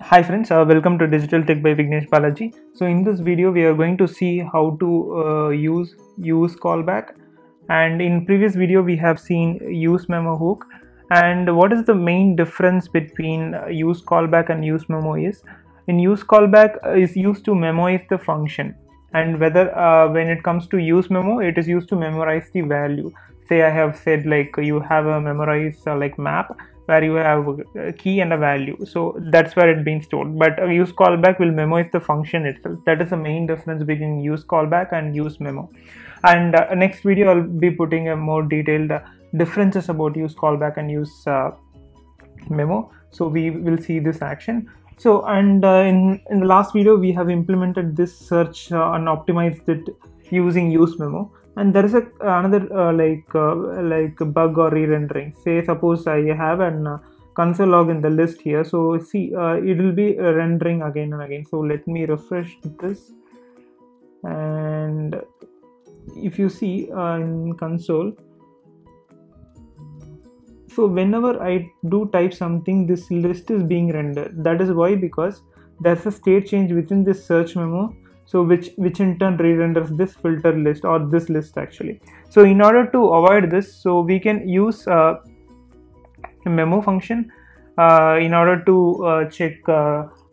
Hi friends, welcome to Digital Tech by Vignesh Balaji. So in this video we are going to see how to use callback, and in previous video we have seen use memo hook. And what is the main difference between use callback and use memo is, in use callback is used to memorize the function, and whether when it comes to use memo it is used to memorize the value. Say I have said like you have a memorize like map where you have a key and a value, so that's where it's been stored. But a use callback will memorize the function itself. That is the main difference between use callback and use memo. And next video I'll be putting a more detailed differences about use callback and use memo, so we will see this action. So and in the last video we have implemented this search and optimized it using use memo. And there is another like a bug or re-rendering. Say suppose I have an console log in the list here, so see it will be rendering again and again. So let me refresh this, and if you see in console, so whenever I do type something, this list is being rendered. That is why, because there's a state change within this search memo, so which in turn re-renders this filter list or this list actually. So in order to avoid this, so we can use a memo function in order to check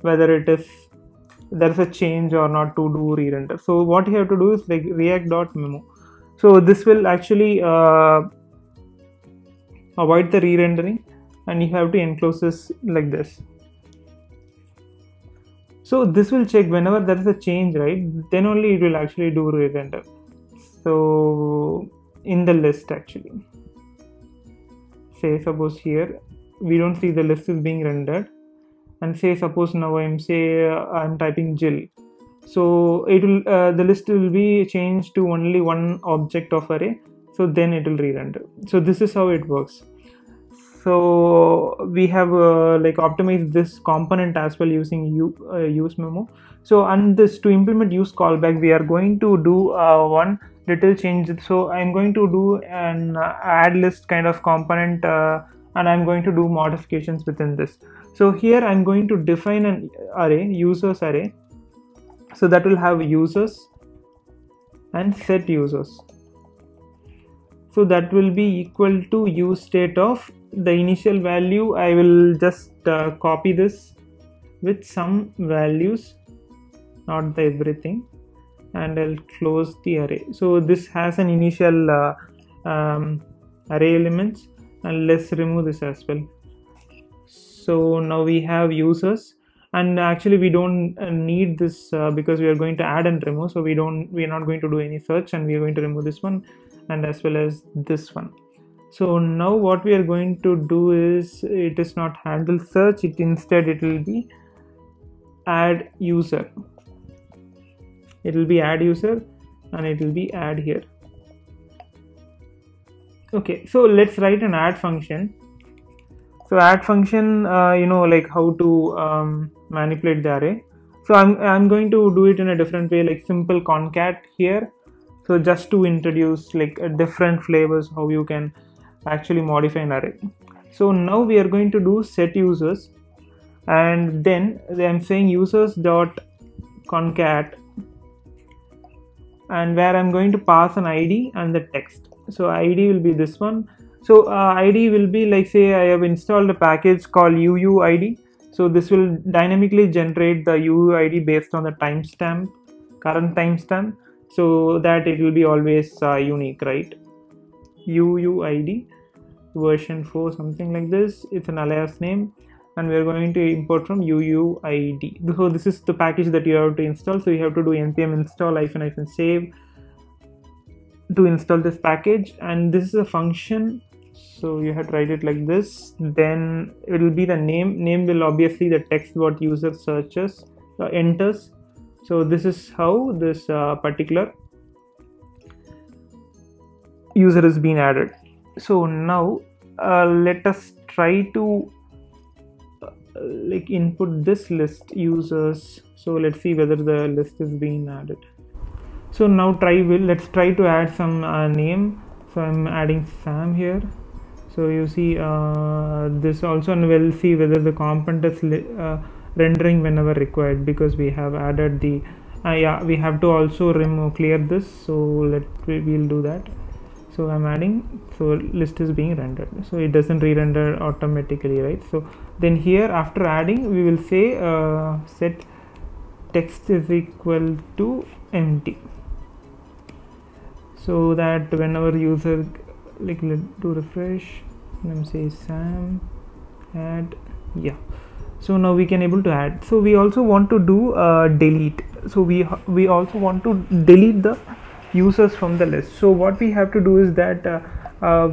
whether there's a change or not to do re-render. So what you have to do is like react.memo. So this will actually avoid the re-rendering, and you have to enclose this like this. So this will check whenever there is a change, right? Then only it will actually do re-render. So in the list actually, say suppose here we don't see the list is being rendered, and say suppose now I'm typing Jill, so it will the list will be changed to only one object of array, so then it will re-render. So this is how it works. So we have like optimized this component as well using use memo. So and this, to implement use callback, we are going to do one little change. So I'm going to do an add list kind of component, and I'm going to do modifications within this. So here I'm going to define an array, users array, so that will have users and set users. So that will be equal to use state of the initial value. I will just copy this with some values, not the everything, and I'll close the array. So this has an initial array elements, and let's remove this as well. So now we have users, and actually we don't need this because we are going to add and remove, so we are not going to do any search, and we are going to remove this one and as well as this one. So now what we are going to do is, it is not handle search, instead it will be add user. It will be add user, and it will be add here. Okay, so let's write an add function. So add function, like how to manipulate the array. So I'm going to do it in a different way, like simple concat here. So just to introduce like different flavors how you can actually modify an array. So now we are going to do set users, and then I'm saying users dot concat, and where I'm going to pass an ID and the text. So ID will be this one. So ID will be like, say I have installed a package called UUID. So this will dynamically generate the UUID based on the timestamp, current timestamp, so that it will be always unique, right? UUID version 4, something like this. It's an alias name, and we are going to import from UUID. So this is the package that you have to install. So you have to do npm install -save to install this package, and this is a function. So you have to write it like this. Then it will be the name will obviously the text what user searches enters. So this is how this particular user is being added. So now let us try to like input this list users. So let's see whether the list is being added. So now let's try to add some name. So I'm adding Sam here. So you see this also, and we'll see whether the component is rendering whenever required, because we have added the yeah, we have to also clear this, so we'll do that. So I'm adding, so list is being rendered, so it doesn't re-render automatically, right? So then here after adding we will say set text is equal to empty, so that whenever user, like, let's do refresh, let me say Sam add, yeah. So now we can able to add. So we also want to do delete, so we also want to delete the users from the list. So what we have to do is that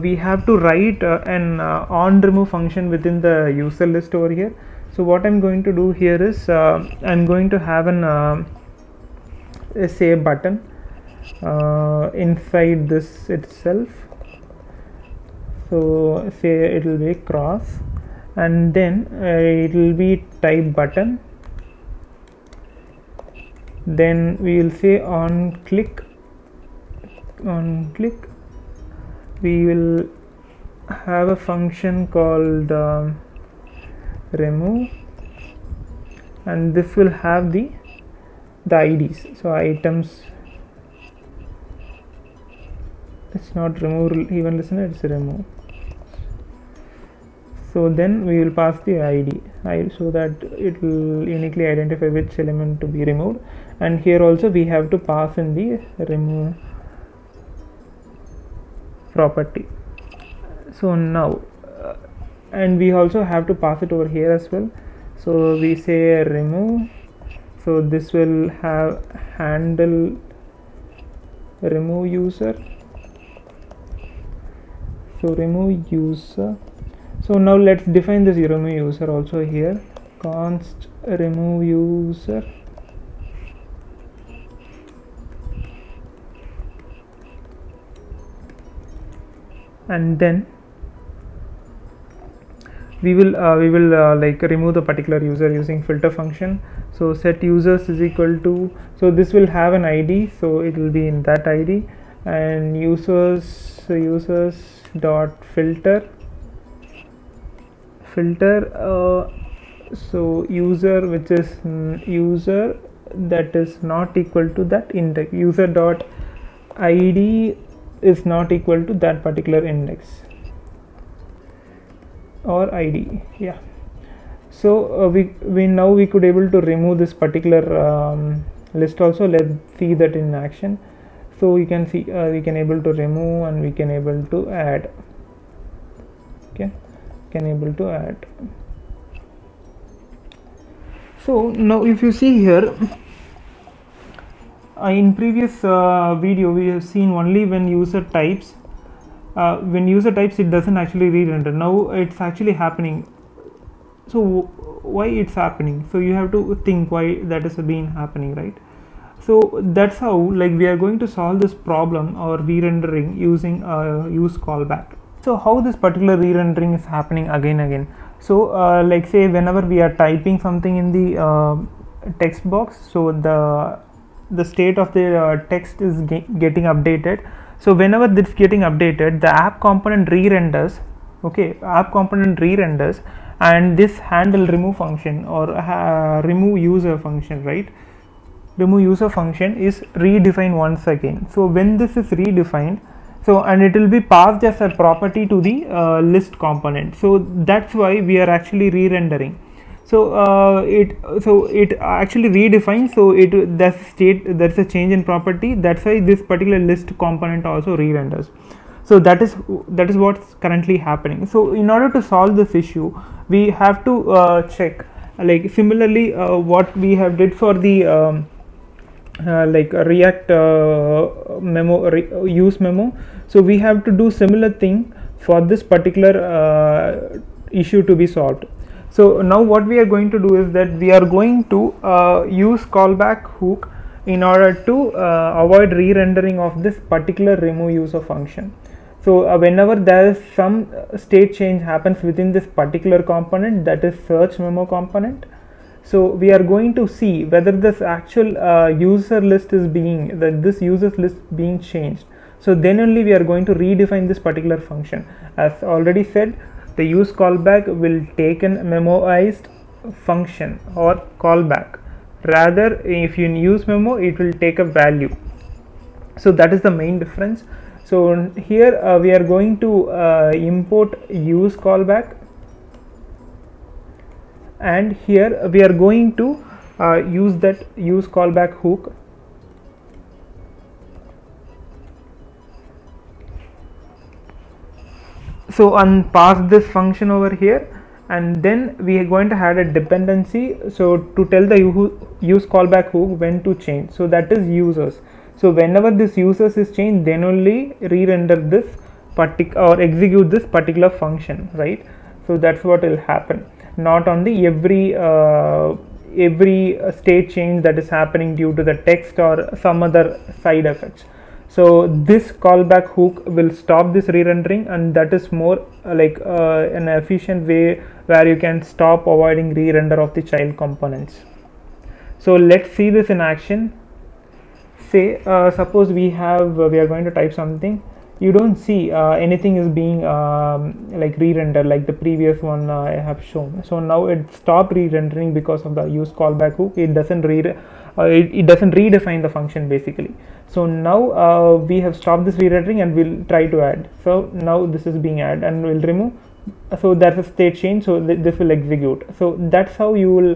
we have to write an on remove function within the user list over here. So what I'm going to do here is I'm going to have an say button inside this itself. So say it will be cross, and then it will be type button, then we will say on click, we will have a function called remove, and this will have the IDs. So items, it's not remove even listener, it's remove. So then we will pass the ID so that it will uniquely identify which element to be removed, and here also we have to pass in the remove property. So now and we also have to pass it over here as well. So we say remove, so this will have handle remove user, so remove user. So now let's define this remove user also here, const remove user, and then we will like remove the particular user using filter function. So set users is equal to, so this will have an ID, so it will be in that ID, and users dot filter, so user which is user that is not equal to that index, user dot ID is not equal to that particular index or ID, yeah. So we now we could able to remove this particular list also. Let's see that in action. So you can see we can able to remove and we can able to add, okay, can able to add. So now if you see here, in previous video we have seen only when user types it doesn't actually re-render. Now it's actually happening. So why it's happening? So you have to think why that is being happening, right? So that's how, like, we are going to solve this problem or re-rendering using use callback. So how this particular re-rendering is happening again. So like say whenever we are typing something in the text box, so the state of the text is getting updated. So whenever this getting updated, the app component re-renders, okay, app component re-renders, and this handle remove function or remove user function, right, remove user function is redefined once again. So when this is redefined, so and it will be passed as a property to the list component. So that's why we are actually re-rendering. So it actually redefines, so there's a change in property, that's why this particular list component also re-renders. So that is what's currently happening. So in order to solve this issue, we have to check, like similarly what we have did for the like React use memo. So we have to do similar thing for this particular issue to be solved. So now what we are going to do is that we are going to use callback hook in order to avoid re-rendering of this particular remove user function. So whenever there is some state change happens within this particular component, that is search memo component, so we are going to see whether this actual user list is this user list being changed. So then only we are going to redefine this particular function. As already said, the use callback will take an memoized function or callback. Rather, if you use memo, it will take a value. So that is the main difference. So here we are going to import use callback, and here we are going to use that use callback hook. So pass this function over here, and then we are going to add a dependency, so to tell the use callback hook when to change. So that is users. So whenever this users is changed, then only re-render this or execute this particular function, right? So that's what will happen, not on the every state change that is happening due to the text or some other side effects. So this callback hook will stop this re-rendering, and that is more like an efficient way where you can stop avoiding re-render of the child components. So let's see this in action. Say suppose we are going to type something. You don't see anything is being like re-render like the previous one I have shown. So now it stopped re-rendering because of the use callback hook. It doesn't it doesn't redefine the function basically. So now we have stopped this re-rendering, and we'll try to add. So now this is being added, and we'll remove. So that's a state change, so this will execute. So that's how you will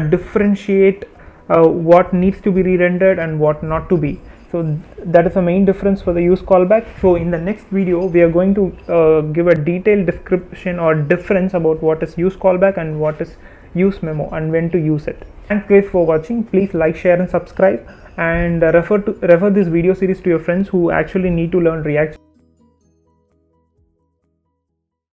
differentiate what needs to be re-rendered and what not to be. So that is the main difference for the use callback. So in the next video we are going to give a detailed description or difference about what is use callback and what is use memo and when to use it. Thanks guys for watching. Please like, share and subscribe, and refer this video series to your friends who actually need to learn React.